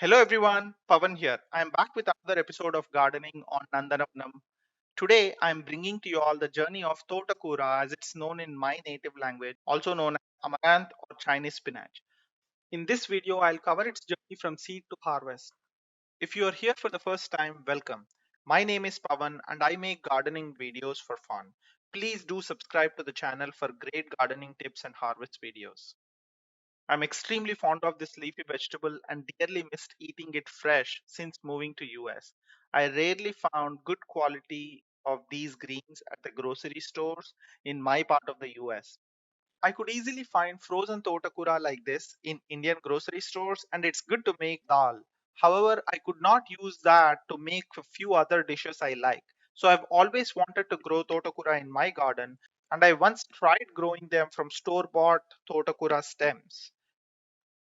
Hello everyone, Pavan here. I am back with another episode of Gardening on Nandanapnam. Today I am bringing to you all the journey of Thotakura as it's known in my native language, also known as Amaranth or Chinese spinach. In this video, I'll cover its journey from seed to harvest. If you are here for the first time, welcome. My name is Pavan and I make gardening videos for fun. Please do subscribe to the channel for great gardening tips and harvest videos. I'm extremely fond of this leafy vegetable and dearly missed eating it fresh since moving to US. I rarely found good quality of these greens at the grocery stores in my part of the US. I could easily find frozen totakura like this in Indian grocery stores and it's good to make dal. However, I could not use that to make a few other dishes I like. So I've always wanted to grow totakura in my garden and I once tried growing them from store-bought totakura stems.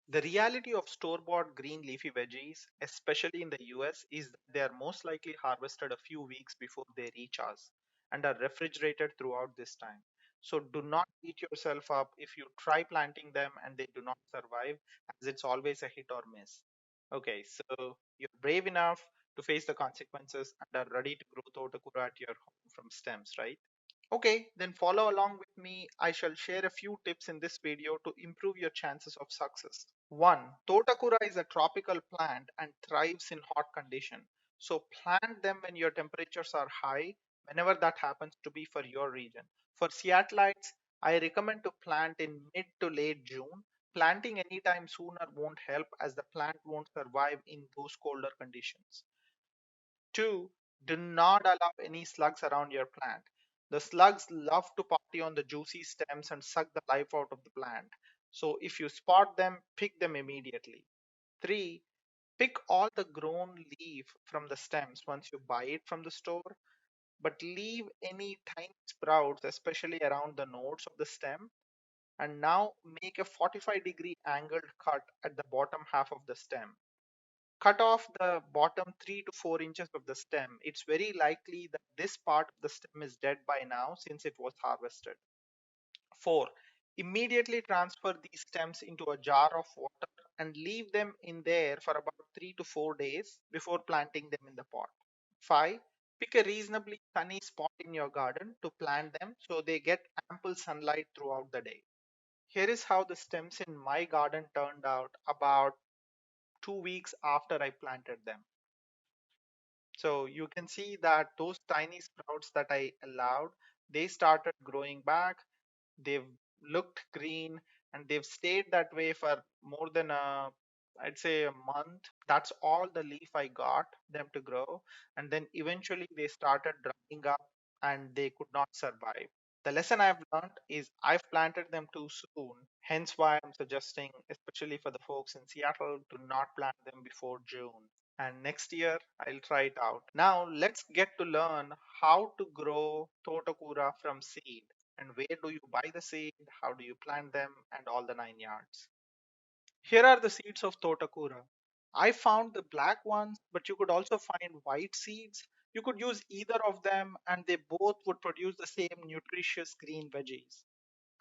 The reality of store-bought green leafy veggies, especially in the US, is that they are most likely harvested a few weeks before they reach us and are refrigerated throughout this time. So do not beat yourself up if you try planting them and they do not survive, as it's always a hit or miss. Okay, so you're brave enough to face the consequences and are ready to grow Totakura at your home from stems, right? Okay, then follow along with me. I shall share a few tips in this video to improve your chances of success. 1. Totakura is a tropical plant and thrives in hot condition. So plant them when your temperatures are high, whenever that happens to be for your region. For Seattleites, I recommend to plant in mid to late June. Planting anytime sooner won't help as the plant won't survive in those colder conditions. 2. Do not allow any slugs around your plant. The slugs love to party on the juicy stems and suck the life out of the plant. So if you spot them, pick them immediately. 3. Pick all the grown leaf from the stems once you buy it from the store, but leave any tiny sprouts, especially around the nodes of the stem. And now make a 45-degree angled cut at the bottom half of the stem. Cut off the bottom 3 to 4 inches of the stem. It's very likely that this part of the stem is dead by now since it was harvested. 4. Immediately transfer these stems into a jar of water and leave them in there for about 3 to 4 days before planting them in the pot. 5. Pick a reasonably sunny spot in your garden to plant them so they get ample sunlight throughout the day. Here is how the stems in my garden turned out about 2 weeks after I planted them. So you can see that those tiny sprouts that I allowed, they started growing back. They've looked green and they've stayed that way for more than I'd say a month. That's all the leaf I got them to grow. And then eventually they started drying up and they could not survive. The lesson I've learned is I've planted them too soon. Hence why I'm suggesting, especially for the folks in Seattle, to not plant them before June. And next year I'll try it out. Now let's get to learn how to grow Totokura from seed and where do you buy the seed, how do you plant them, and all the 9 yards. Here are the seeds of Totokura. I found the black ones, but you could also find white seeds. You could use either of them, and they both would produce the same nutritious green veggies.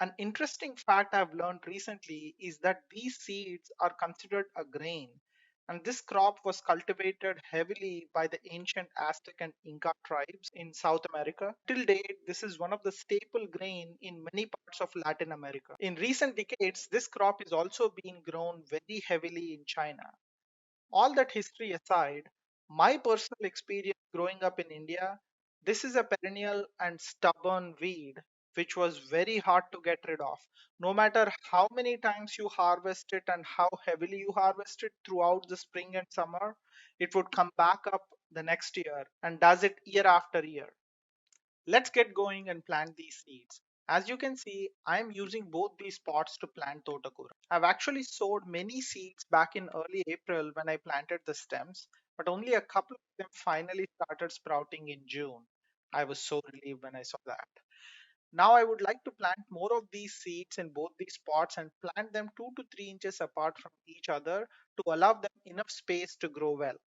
An interesting fact I've learned recently is that these seeds are considered a grain, and this crop was cultivated heavily by the ancient Aztec and Inca tribes in South America. Till date, this is one of the staple grain in many parts of Latin America. In recent decades, this crop is also being grown very heavily in China. All that history aside, my personal experience growing up in India, this is a perennial and stubborn weed which was very hard to get rid of. No matter how many times you harvest it and how heavily you harvest it throughout the spring and summer, it would come back up the next year and does it year after year. Let's get going and plant these seeds. As you can see, I am using both these pots to plant Totakura. I've actually sowed many seeds back in early April when I planted the stems, but only a couple of them finally started sprouting in June. I was so relieved when I saw that. Now I would like to plant more of these seeds in both these pots and plant them 2 to 3 inches apart from each other to allow them enough space to grow well.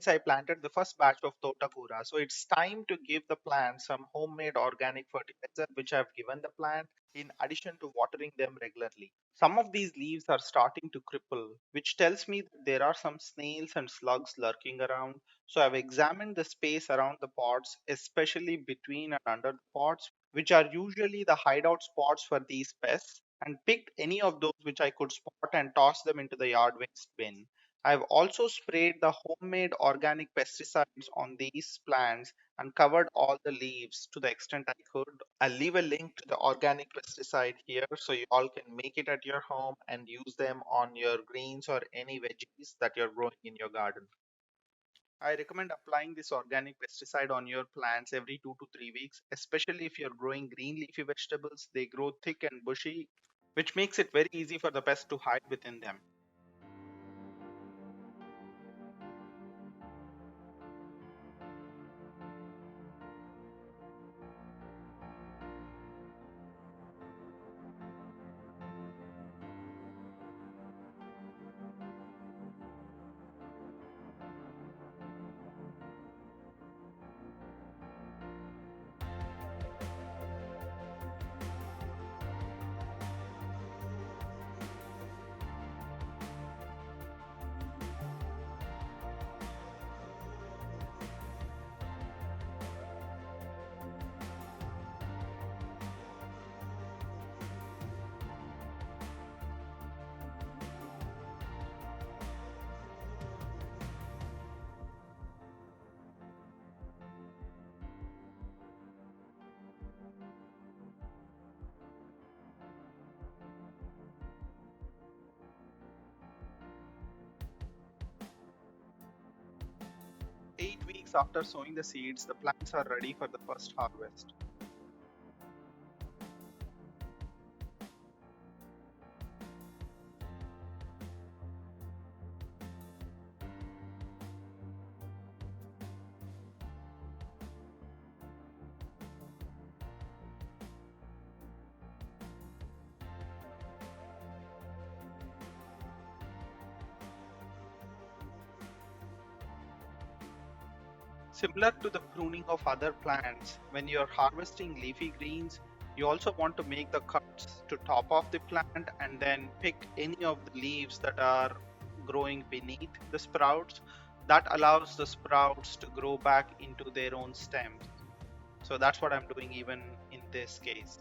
I planted the first batch of Thotakura. So it's time to give the plant some homemade organic fertilizer, which I've given the plant in addition to watering them regularly. Some of these leaves are starting to cripple, which tells me that there are some snails and slugs lurking around. So I've examined the space around the pots, especially between and under the pots, which are usually the hideout spots for these pests, and picked any of those which I could spot and toss them into the yard waste bin. I've also sprayed the homemade organic pesticides on these plants and covered all the leaves to the extent I could. I'll leave a link to the organic pesticide here so you all can make it at your home and use them on your greens or any veggies that you're growing in your garden. I recommend applying this organic pesticide on your plants every 2 to 3 weeks, especially if you're growing green leafy vegetables. They grow thick and bushy, which makes it very easy for the pest to hide within them. 8 weeks after sowing the seeds, the plants are ready for the first harvest. Similar to the pruning of other plants, when you're harvesting leafy greens, you also want to make the cuts to top of the plant and then pick any of the leaves that are growing beneath the sprouts. That allows the sprouts to grow back into their own stems. So that's what I'm doing even in this case.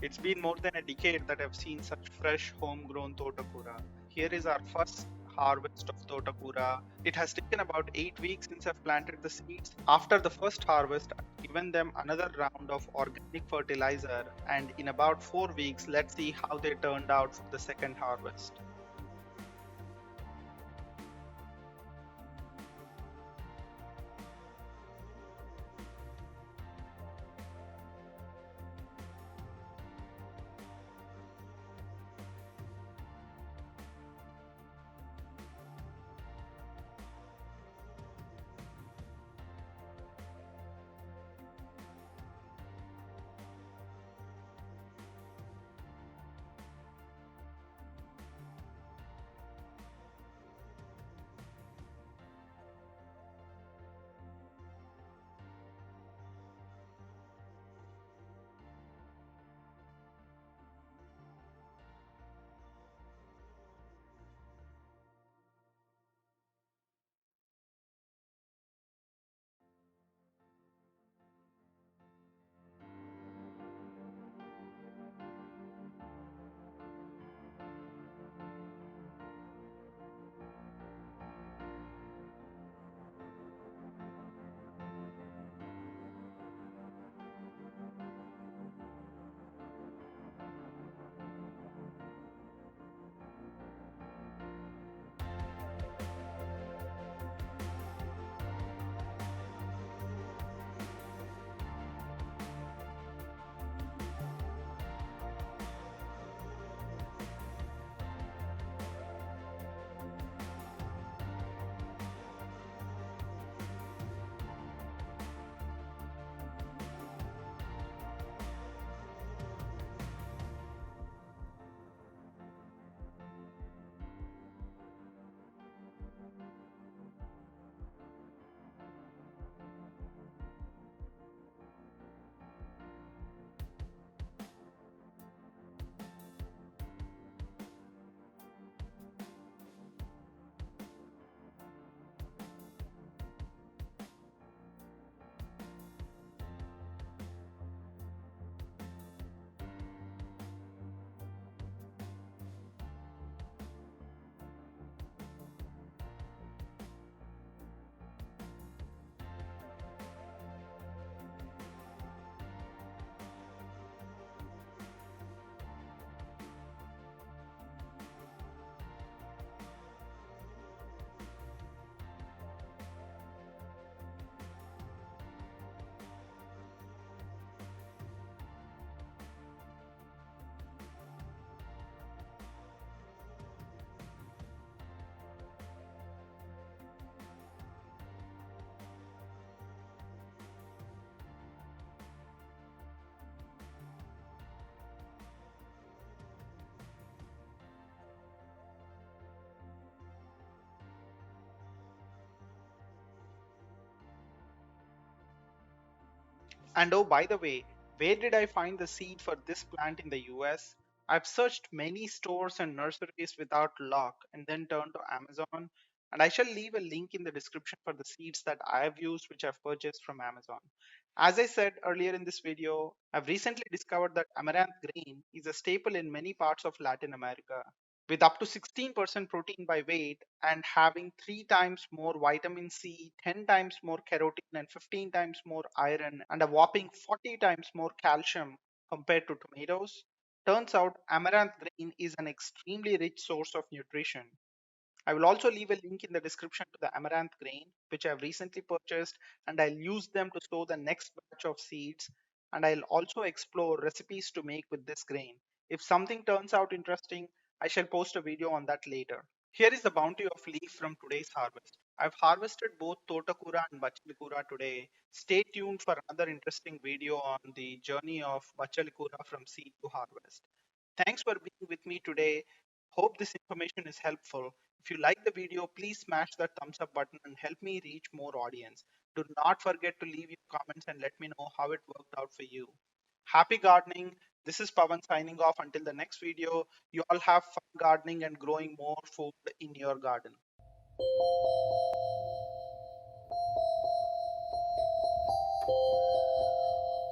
It's been more than a decade that I've seen such fresh homegrown Thotakura. Here is our first harvest of Thotakura. It has taken about 8 weeks since I've planted the seeds. After the first harvest, I've given them another round of organic fertilizer, and in about 4 weeks, let's see how they turned out for the second harvest. And oh, by the way, where did I find the seed for this plant in the US? I've searched many stores and nurseries without luck and then turned to Amazon. And I shall leave a link in the description for the seeds that I have used, which I've purchased from Amazon. As I said earlier in this video, I've recently discovered that amaranth grain is a staple in many parts of Latin America. With up to 16% protein by weight and having 3 times more vitamin C, 10 times more carotene, and 15 times more iron, and a whopping 40 times more calcium compared to tomatoes, turns out amaranth grain is an extremely rich source of nutrition. I will also leave a link in the description to the amaranth grain, which I've recently purchased, and I'll use them to sow the next batch of seeds. And I'll also explore recipes to make with this grain. If something turns out interesting, I shall post a video on that later. Here is the bounty of leaf from today's harvest. I've harvested both Thotakura and Bachalikura today. Stay tuned for another interesting video on the journey of Bachalikura from seed to harvest. Thanks for being with me today. Hope this information is helpful. If you like the video, please smash that thumbs up button and help me reach more audience. Do not forget to leave your comments and let me know how it worked out for you. Happy gardening. This is Pavan signing off until the next video. You all have fun gardening and growing more food in your garden.